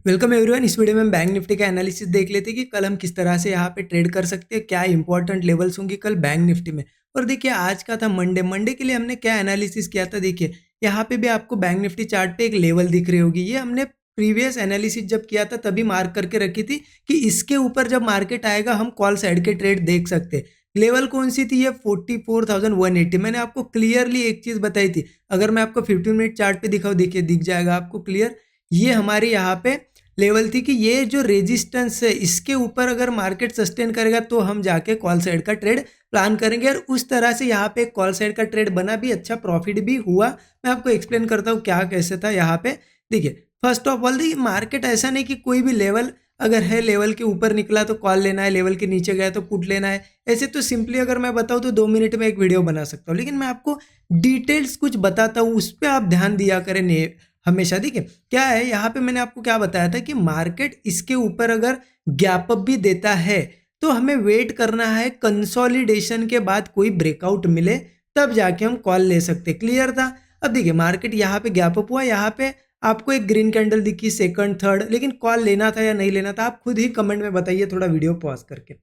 Welcome everyone. इस video में हम बैंक निफ्टी का एनालिसिस देख लेते हैं कि कल हम किस तरह से यहाँ पे ट्रेड कर सकते हैं, क्या इंपॉर्टेंट लेवल्स होंगे कल बैंक निफ्टी में। और देखिए आज का था मंडे के लिए हमने क्या एनालिसिस किया था। देखिए यहाँ पे भी आपको बैंक निफ्टी चार्ट पे एक लेवल दिख रही होगी। ये हमने प्रीवियस एनालिसिस जब किया था तभी मार्क करके रखी थी कि इसके ऊपर जब मार्केट आएगा हम कॉल साइड के ट्रेड देख सकते हैं। लेवल कौन सी थी? ये 44,180। मैंने आपको क्लियरली एक चीज बताई थी। अगर मैं आपको 15 मिनट चार्ट पे दिखाऊं, देखिए दिख जाएगा आपको क्लियर। ये हमारे यहाँ पे लेवल थी कि ये जो रेजिस्टेंस है इसके ऊपर अगर मार्केट सस्टेन करेगा तो हम जाके कॉल साइड का ट्रेड प्लान करेंगे। और उस तरह से यहाँ पे कॉल साइड का ट्रेड बना भी, अच्छा प्रॉफिट भी हुआ। मैं आपको एक्सप्लेन करता हूँ क्या कैसे था यहाँ पे। देखिए फर्स्ट ऑफ ऑल देखिए मार्केट ऐसा नहीं कि कोई भी लेवल अगर है, लेवल के ऊपर निकला तो कॉल लेना है, लेवल के नीचे गया तो पुट लेना है। ऐसे तो सिंपली अगर मैं बताऊँ तो 2 मिनट में एक वीडियो बना सकता हूँ, लेकिन मैं आपको डिटेल्स कुछ बताता हूँ, उस पर आप ध्यान दिया करें हमेशा। देखिए क्या है यहाँ पे, मैंने आपको क्या बताया था कि मार्केट इसके ऊपर अगर गैप अप भी देता है तो हमें वेट करना है कंसोलिडेशन के बाद कोई ब्रेकआउट मिले, तब जाके हम कॉल ले सकते। क्लियर था? अब देखिए मार्केट यहाँ पे गैप अप हुआ, यहाँ पे आपको एक ग्रीन कैंडल दिखी, सेकंड थर्ड, लेकिन कॉल लेना था या नहीं लेना था आप खुद ही कमेंट में बताइए, थोड़ा वीडियो पॉज करके।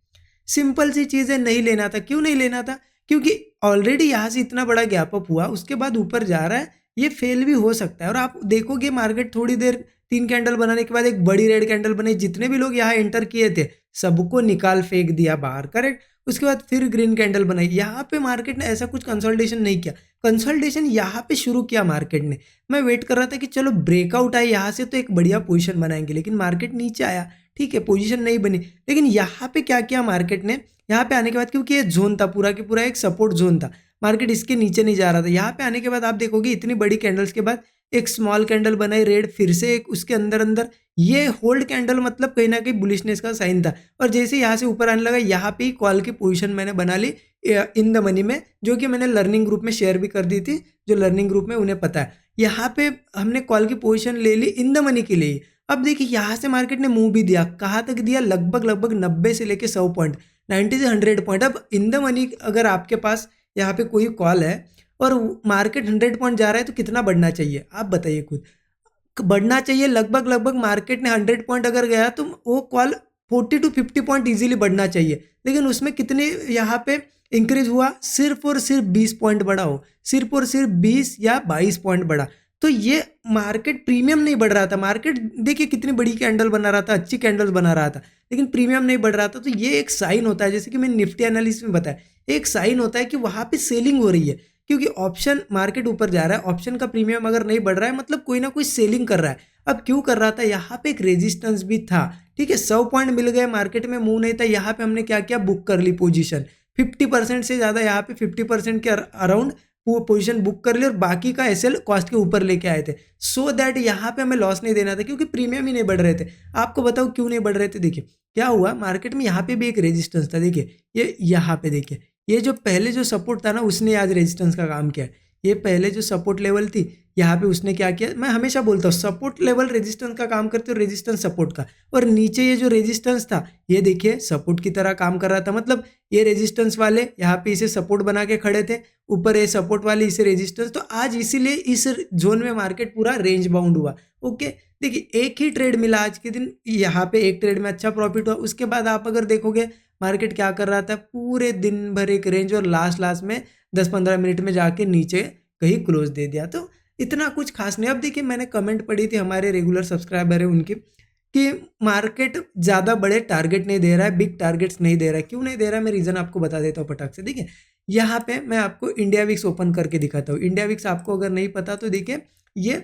सिंपल सी चीज है, नहीं लेना था। क्यों नहीं लेना था? क्योंकि ऑलरेडी यहाँ से इतना बड़ा गैप अप हुआ, उसके बाद ऊपर जा रहा है, ये फेल भी हो सकता है। और आप देखोगे मार्केट थोड़ी देर 3 कैंडल बनाने के बाद एक बड़ी रेड कैंडल बनी, जितने भी लोग यहाँ एंटर किए थे सबको निकाल फेंक दिया बाहर, करेक्ट। उसके बाद फिर ग्रीन कैंडल बनाई। यहाँ पे मार्केट ने ऐसा कुछ कंसोलिडेशन नहीं किया, कंसोलिडेशन यहाँ पे शुरू किया मार्केट ने। मैं वेट कर रहा था कि चलो ब्रेकआउट आए यहाँ से तो एक बढ़िया पोजीशन बनाएंगे, लेकिन मार्केट नीचे आया, ठीक है पोजीशन नहीं बनी। लेकिन यहाँ पे क्या किया मार्केट ने, यहाँ पे आने के बाद, क्योंकि ये जोन था पूरा की पूरा एक सपोर्ट जोन था, मार्केट इसके नीचे नहीं जा रहा था। यहाँ पे आने के बाद आप देखोगे इतनी बड़ी कैंडल्स के बाद एक स्मॉल कैंडल बनाई रेड, फिर से एक उसके अंदर अंदर ये होल्ड कैंडल, मतलब कहीं ना कहीं बुलिशनेस का साइन था। और जैसे यहाँ से ऊपर आने लगा, यहाँ पे ही कॉल की पोजीशन मैंने बना ली इन द मनी में, जो कि मैंने लर्निंग ग्रुप में शेयर भी कर दी थी। जो लर्निंग ग्रुप में उन्हें पता है, यहाँ पे हमने कॉल की पोजीशन ले ली इन द मनी के लिए। अब देखिए यहाँ से मार्केट ने मूव भी दिया, कहाँ तक दिया, लगभग लगभग 90 से लेके 100 पॉइंट, 90 से 100 पॉइंट। अब इन द मनी अगर आपके पास यहाँ पे कोई कॉल है और मार्केट 100 पॉइंट जा रहा है तो कितना बढ़ना चाहिए आप बताइए खुद। बढ़ना चाहिए लगभग लगभग, मार्केट ने 100 पॉइंट अगर गया तो वो कॉल 40 to 50 पॉइंट इजीली बढ़ना चाहिए। लेकिन उसमें कितने यहाँ पे इंक्रीज हुआ? सिर्फ और सिर्फ 20 पॉइंट बढ़ा हो, सिर्फ और सिर्फ 20 या 22 पॉइंट बढ़ा। तो ये मार्केट प्रीमियम नहीं बढ़ रहा था। मार्केट देखिए कितनी बड़ी कैंडल बना रहा था, अच्छी कैंडल्स बना रहा था, लेकिन प्रीमियम नहीं बढ़ रहा था। तो ये एक साइन होता है, जैसे कि मैंने निफ्टी एनालिसिस में बताया, एक साइन होता है कि वहां पे सेलिंग हो रही है। क्योंकि ऑप्शन मार्केट ऊपर जा रहा है, ऑप्शन का प्रीमियम अगर नहीं बढ़ रहा है मतलब कोई ना कोई सेलिंग कर रहा है। अब क्यों कर रहा था? यहाँ पे एक रेजिस्टेंस भी था, ठीक है, 100 पॉइंट मिल गए, मार्केट में मूव नहीं था। यहाँ पे हमने क्या किया, बुक कर ली पोजीशन 50% से ज्यादा, यहाँ पे 50% के अराउंड पोजीशन बुक कर ली और बाकी का एसएल कॉस्ट के ऊपर लेके आए थे, सो दैट यहाँ पे हमें लॉस नहीं देना था, क्योंकि प्रीमियम ही नहीं बढ़ रहे थे। आपको बताओ क्यों नहीं बढ़ रहे थे। देखिए क्या हुआ मार्केट में, यहाँ पे भी एक रेजिस्टेंस था। देखिए ये यहाँ पे देखिए, ये जो पहले जो सपोर्ट था ना, उसने आज रेजिस्टेंस का काम किया। ये पहले जो सपोर्ट लेवल थी, यहाँ पे उसने क्या किया, मैं हमेशा बोलता हूँ सपोर्ट लेवल रेजिस्टेंस का काम करते हो, रेजिस्टेंस सपोर्ट का। और नीचे ये जो रेजिस्टेंस था, ये देखिए सपोर्ट की तरह काम कर रहा था। मतलब ये रेजिस्टेंस वाले यहाँ पे इसे सपोर्ट बना के खड़े थे, ऊपर ये सपोर्ट वाले इसे रेजिस्टेंस। तो आज इसीलिए इस जोन में मार्केट पूरा रेंज बाउंड हुआ। ओके देखिए एक ही ट्रेड मिला आज के दिन, यहाँ पे एक ट्रेड में अच्छा प्रॉफिट हुआ। उसके बाद आप अगर देखोगे मार्केट क्या कर रहा था, पूरे दिन भर एक रेंज, और लास्ट लास्ट में 10-15 मिनट में जाके नीचे कहीं क्लोज दे दिया। तो इतना कुछ खास नहीं। अब देखिए मैंने कमेंट पढ़ी थी, हमारे रेगुलर सब्सक्राइबर है उनकी, कि मार्केट ज़्यादा बड़े टारगेट नहीं दे रहा है, बिग टारगेट्स नहीं दे रहा है। क्यों नहीं दे रहा है, मैं रीज़न आपको बता देता हूँ फटाक से। देखिए यहाँ पे मैं आपको इंडिया विक्स ओपन करके दिखाता हूँ। इंडिया विक्स आपको अगर नहीं पता तो देखिए, ये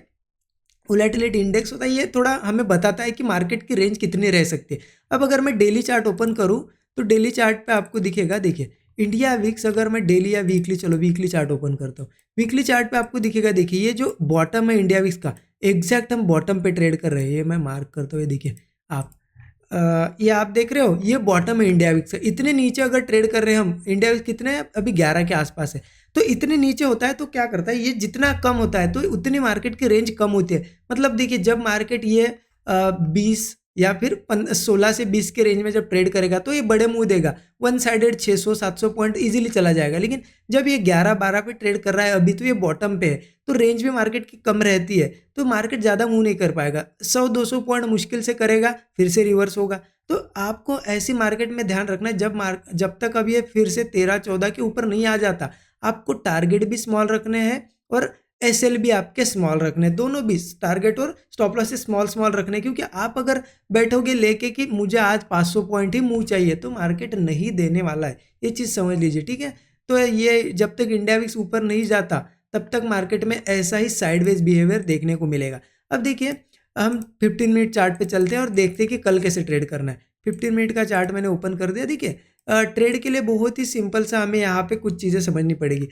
वोलेटिलिटी इंडेक्स होता है, ये थोड़ा हमें बताता है कि मार्केट की रेंज कितनी रह सकती है। अब अगर मैं डेली चार्ट ओपन करूं तो डेली चार्ट पे आपको दिखेगा, देखिए इंडिया विक्स, अगर मैं डेली या वीकली, चलो वीकली चार्ट ओपन करता हूँ, वीकली चार्ट पे आपको दिखेगा, देखिए ये जो बॉटम है इंडिया विक्स का, एग्जैक्ट हम बॉटम पे ट्रेड कर रहे हैं। ये मैं मार्क करता हूँ, ये देखिए आप, ये आप देख रहे हो, ये बॉटम है इंडिया विक्स। इतने नीचे अगर ट्रेड कर रहे हैं हम, इंडिया विक्स कितने हैं अभी, 11 के आसपास है। तो इतने नीचे होता है तो क्या करता है, ये जितना कम होता है तो उतनी मार्केट की रेंज कम होती है। मतलब देखिए जब मार्केट ये 20 या फिर 16 से 20 के रेंज में जब ट्रेड करेगा तो ये बड़े मुंह देगा, वन साइडेड 600-700 पॉइंट इजीली चला जाएगा। लेकिन जब ये 11-12 पे ट्रेड कर रहा है अभी, तो ये बॉटम पे है, तो रेंज भी मार्केट की कम रहती है, तो मार्केट ज़्यादा मूव नहीं कर पाएगा, 100-200 पॉइंट मुश्किल से करेगा, फिर से रिवर्स होगा। तो आपको ऐसी मार्केट में ध्यान रखना है, जब तक अब ये फिर से 13-14 के ऊपर नहीं आ जाता, आपको टारगेट भी स्मॉल रखने हैं और एसएल भी आपके स्मॉल रखने, दोनों भी टारगेट और स्टॉप लॉस से स्मॉल स्मॉल रखने। क्योंकि आप अगर बैठोगे लेके कि मुझे आज 500 पॉइंट ही मूव चाहिए, तो मार्केट नहीं देने वाला है, ये चीज़ समझ लीजिए, ठीक है। तो ये जब तक इंडिया विक्स ऊपर नहीं जाता तब तक मार्केट में ऐसा ही साइडवेज बिहेवियर देखने को मिलेगा। अब देखिए, हम 15 मिनट चार्ट पे चलते हैं और देखते हैं कि कल कैसे ट्रेड करना है। 15 मिनट का चार्ट मैंने ओपन कर दिया। देखिए, ट्रेड के लिए बहुत ही सिंपल सा हमें यहाँ पे कुछ चीज़ें समझनी पड़ेगी।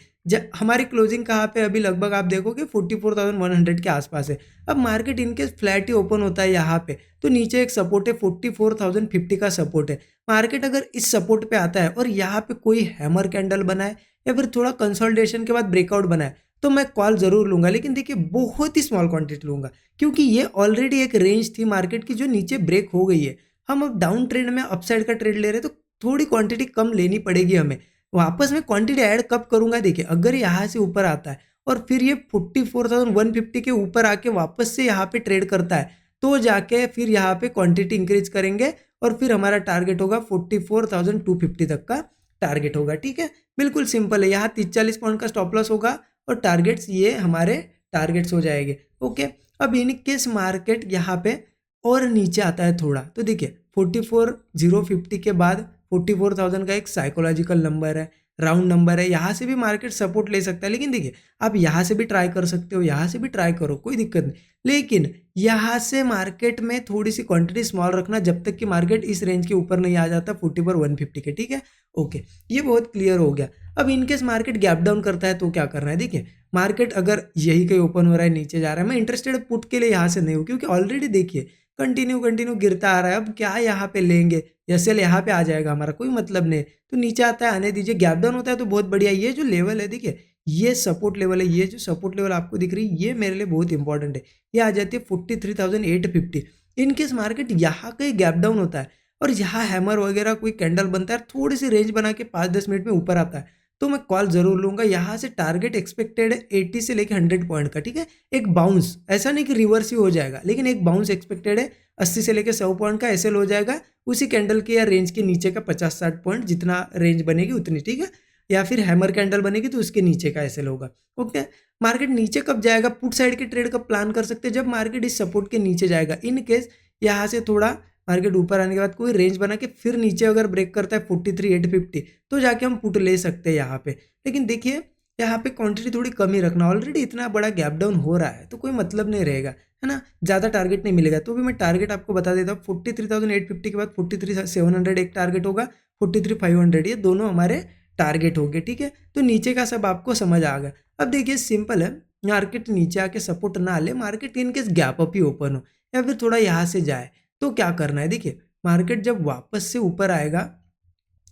हमारी क्लोजिंग कहाँ पे अभी लगभग आप देखोगे 44,100 के आसपास है। अब मार्केट इनके फ्लैट ही ओपन होता है यहाँ पे, तो नीचे एक सपोर्ट है, 44,050 का सपोर्ट है। मार्केट अगर इस सपोर्ट पे आता है और यहाँ पे कोई हैमर कैंडल बनाए या फिर थोड़ा कंसोलिडेशन के बाद ब्रेकआउट बनाए, तो मैं कॉल जरूर लूंगा। लेकिन देखिए, बहुत ही स्मॉल क्वांटिटी लूंगा, क्योंकि ये ऑलरेडी एक रेंज थी मार्केट की जो नीचे ब्रेक हो गई है। हम अब डाउन ट्रेंड में अपसाइड का ट्रेड ले रहे हैं, तो थोड़ी क्वांटिटी कम लेनी पड़ेगी हमें। वापस मैं क्वांटिटी ऐड कब करूंगा? देखिए, अगर यहाँ से ऊपर आता है और फिर ये 44,150 के ऊपर आके वापस से यहाँ पे ट्रेड करता है, तो जाके फिर यहाँ पे क्वांटिटी इंक्रीज करेंगे और फिर हमारा टारगेट होगा 44,250 तक का टारगेट होगा, ठीक है। बिल्कुल सिंपल है, यहाँ 43 पॉइंट का स्टॉप लॉस होगा और टारगेट्स ये हमारे टारगेट्स हो जाएंगे, ओके। अब इन केस मार्केट यहाँ पे और नीचे आता है थोड़ा, तो देखिए 44,050 के बाद 44,000 का एक साइकोलॉजिकल नंबर है, राउंड नंबर है, यहाँ से भी मार्केट सपोर्ट ले सकता है। लेकिन देखिए, आप यहाँ से भी ट्राई कर सकते हो, यहाँ से भी ट्राई करो, कोई दिक्कत नहीं। लेकिन यहाँ से मार्केट में थोड़ी सी क्वांटिटी स्मॉल रखना जब तक कि मार्केट इस रेंज के ऊपर नहीं आ जाता 44,150 के, ठीक है, ओके। ये बहुत क्लियर हो गया। अब इनकेस मार्केट गैप डाउन करता है तो क्या करना है? देखिए, मार्केट अगर यही कहीं ओपन हो रहा है, नीचे जा रहा है, मैं इंटरेस्टेड पुट के लिए यहाँ से नहीं हूँ, क्योंकि ऑलरेडी देखिए कंटिन्यू गिरता आ रहा है। अब क्या यहाँ पे लेंगे? एसएल यहाँ पे आ जाएगा, हमारा कोई मतलब नहीं, तो नीचे आता है, आने दीजिए। गैप डाउन होता है तो बहुत बढ़िया। ये जो लेवल है, देखिए ये सपोर्ट लेवल है, ये जो सपोर्ट लेवल आपको दिख रही है, ये मेरे लिए बहुत इंपॉर्टेंट है। ये आ जाती है 43,850। इनकेस मार्केट यहाँ कहीं गैप डाउन होता है और यहाँ हैमर वगैरह कोई कैंडल बनता है, थोड़ी सी रेंज बना के 5-10 मिनट में ऊपर आता है, तो मैं कॉल जरूर लूंगा। यहाँ से टारगेट एक्सपेक्टेड है 80 से लेके 100 पॉइंट का, ठीक है। एक बाउंस, ऐसा नहीं कि रिवर्स ही हो जाएगा, लेकिन एक बाउंस एक्सपेक्टेड है 80 से लेके 100 पॉइंट का। एसएल हो जाएगा उसी कैंडल के या रेंज के नीचे का 50-60 पॉइंट, जितना रेंज बनेगी उतनी, ठीक है। या फिर हैमर कैंडल बनेगी तो उसके नीचे का एसएल होगा, ओके। मार्केट नीचे कब जाएगा? पुट साइड के ट्रेड कब प्लान कर सकते हैं? जब मार्केट इस सपोर्ट के नीचे जाएगा। इन केस यहाँ से थोड़ा मार्केट ऊपर आने के बाद कोई रेंज बना के फिर नीचे अगर ब्रेक करता है 43,850, तो जाके हम पुट ले सकते हैं यहाँ पे। लेकिन देखिए, यहाँ पे क्वांटिटी थोड़ी कम ही रखना, ऑलरेडी इतना बड़ा गैप डाउन हो रहा है, तो कोई मतलब नहीं रहेगा, है ना। ज़्यादा टारगेट नहीं मिलेगा। तो भी मैं टारगेट आपको बता देता हूँ, 43,850 के बाद 43,700 एक टारगेट होगा, 43,500, ये दोनों हमारे टारगेट हो गए, ठीक है। तो नीचे का सब आपको समझ आ गया। अब देखिए, सिंपल है, मार्केट नीचे आके सपोर्ट ना ले, मार्केट इनकेस गैप अप ही ओपन हो या फिर थोड़ा यहाँ से जाए, तो क्या करना है? देखिए, मार्केट जब वापस से ऊपर आएगा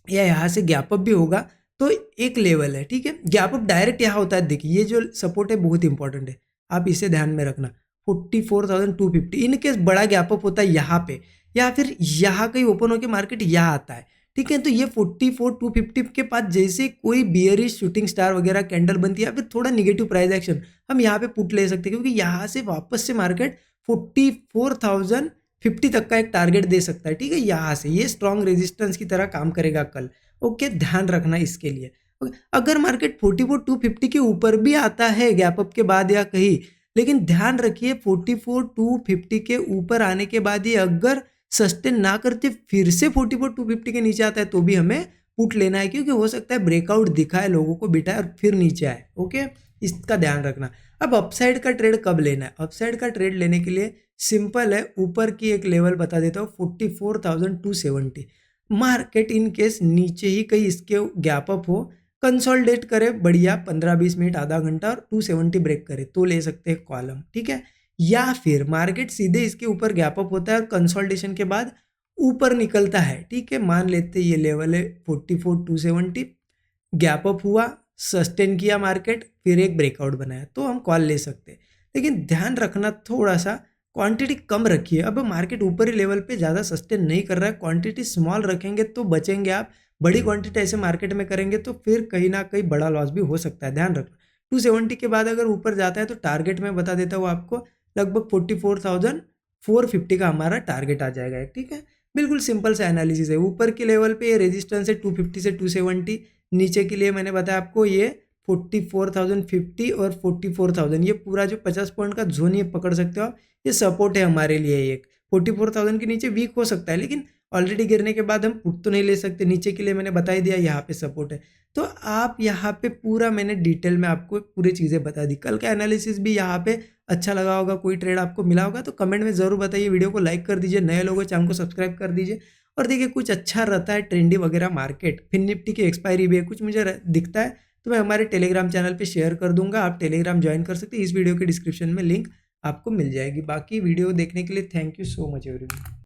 या यहाँ से गैप अप भी होगा, तो एक लेवल है, ठीक है। गैप अप डायरेक्ट यहाँ होता है, देखिए ये जो सपोर्ट है बहुत इंपॉर्टेंट है, आप इसे ध्यान में रखना, 44,250। इन केस बड़ा गैप अप होता है यहाँ पे, या फिर यहाँ कहीं ओपन होकर मार्केट यहाँ आता है, ठीक है, तो ये 44,250 के पास जैसे कोई बियरिश शूटिंग स्टार वगैरह कैंडल बनती है या फिर थोड़ा निगेटिव प्राइस एक्शन, हम यहाँ पे पुट ले सकते हैं, क्योंकि यहाँ से वापस से मार्केट 44,050 तक का एक टारगेट दे सकता है, ठीक है। यहाँ से ये स्ट्रॉन्ग रेजिस्टेंस की तरह काम करेगा कल, ओके, ध्यान रखना इसके लिए। अगर मार्केट 44,250 के ऊपर भी आता है गैप अप के बाद या कहीं, लेकिन ध्यान रखिए 44,250 के ऊपर आने के बाद ये अगर सस्टेन ना करते फिर से 44,250 के नीचे आता है, तो भी हमें पुट लेना है, क्योंकि हो सकता है ब्रेकआउट दिखाए, लोगों को बिठाए और फिर नीचे आए, ओके, इसका ध्यान रखना। अब अपसाइड का ट्रेड कब लेना है? अपसाइड का ट्रेड लेने के लिए सिंपल है, ऊपर की एक लेवल बता देता हूँ, 44,270। मार्केट इन केस नीचे ही कहीं इसके गैप अप हो, कंसोलिडेट करे बढ़िया 15-20 मिनट, आधा घंटा, और 270 ब्रेक करे, तो ले सकते हैं कॉलम, ठीक है। या फिर मार्केट सीधे इसके ऊपर गैप अप होता है और कंसोलिडेशन के बाद ऊपर निकलता है, ठीक है, मान लेते ये लेवल है 44,270, गैप अप हुआ, सस्टेन किया मार्केट, फिर एक ब्रेकआउट बनाया, तो हम कॉल ले सकते हैं। लेकिन ध्यान रखना थोड़ा सा, क्वांटिटी कम रखिए। अब मार्केट ऊपरी लेवल पे ज़्यादा सस्टेन नहीं कर रहा है, क्वांटिटी स्मॉल रखेंगे तो बचेंगे आप। बड़ी क्वांटिटी ऐसे मार्केट में करेंगे तो फिर कहीं ना कहीं बड़ा लॉस भी हो सकता है, ध्यान रखना। 270 के बाद अगर ऊपर जाता है तो टारगेट में बता देता हूँ आपको, लगभग 44,450 का हमारा टारगेट आ जाएगा, ठीक है। बिल्कुल सिंपल सा एनालिसिस है। ऊपर के लेवल पे ये रेजिस्टेंस है 250 से 270, नीचे के लिए मैंने बताया आपको ये 44,050 और 44,000, ये पूरा जो 50 पॉइंट का जोन ये पकड़ सकते हो आप, ये सपोर्ट है हमारे लिए। एक 44,000 के नीचे वीक हो सकता है, लेकिन ऑलरेडी गिरने के बाद हम पुट तो नहीं ले सकते। नीचे के लिए मैंने बता ही दिया, यहाँ पे सपोर्ट है। तो आप यहाँ पे पूरा मैंने डिटेल में आपको पूरी चीज़ें बता दी। कल का एनालिसिस भी यहाँ पे अच्छा लगा होगा, कोई ट्रेड आपको मिला होगा तो कमेंट में ज़रूर बताइए। वीडियो को लाइक कर दीजिए, नए लोगों चैनल को सब्सक्राइब कर दीजिए। और देखिए कुछ अच्छा रहता है ट्रेंडी वगैरह मार्केट, फिर निफ्टी की एक्सपायरी भी है, कुछ मुझे दिखता है तो मैं हमारे टेलीग्राम चैनल पे शेयर कर दूंगा, आप टेलीग्राम ज्वाइन कर सकते हैं। इस वीडियो के डिस्क्रिप्शन में लिंक आपको मिल जाएगी। बाकी वीडियो देखने के लिए thank you so much everyone.